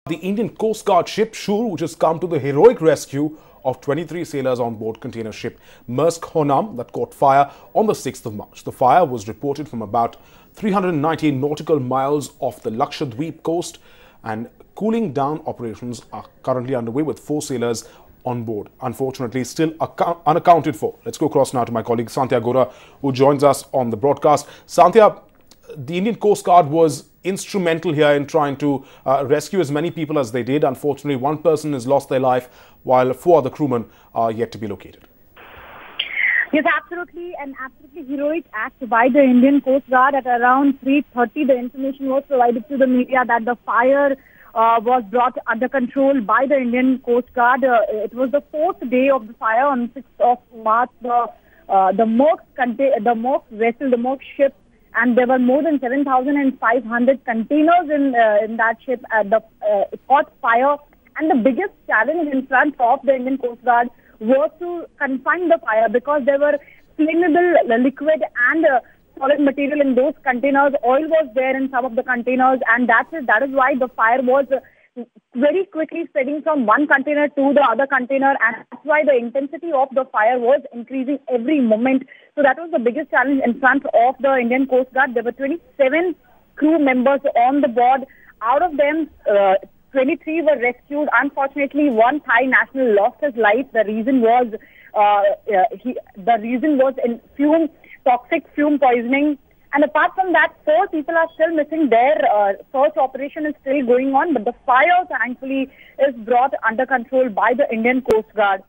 The Indian Coast Guard ship Shur, which has come to the heroic rescue of 23 sailors on board container ship Maersk Honam that caught fire on the 6th of March. The fire was reported from about 390 nautical miles off the Lakshadweep coast, and cooling down operations are currently underway with 4 sailors on board, unfortunately still unaccounted for. Let's go across now to my colleague Santya Gora, who joins us on the broadcast. Santya, the Indian Coast Guard was instrumental here in trying to rescue as many people as they did. Unfortunately, one person has lost their life while 4 other crewmen are yet to be located. Yes, absolutely. An absolutely heroic act by the Indian Coast Guard. At around 3:30, the information was provided to the media that the fire was brought under control by the Indian Coast Guard. It was the 4th day of the fire on 6th of March. The Maersk vessel, the Maersk ship, and there were more than 7,500 containers in that ship. It caught fire, and the biggest challenge in front of the Indian Coast Guard was to confine the fire, because there were flammable liquid and solid material in those containers. Oil was there in some of the containers, and that is why the fire was very quickly spreading from one container to the other container, and that's why the intensity of the fire was increasing every moment. So that was the biggest challenge in front of the Indian Coast Guard. There were 27 crew members on the board. Out of them, 23 were rescued. Unfortunately, one Thai national lost his life. The reason was in toxic fume poisoning. And apart from that, 4 people are still missing. Their search operation is still going on, but the fire, thankfully, is brought under control by the Indian Coast Guard.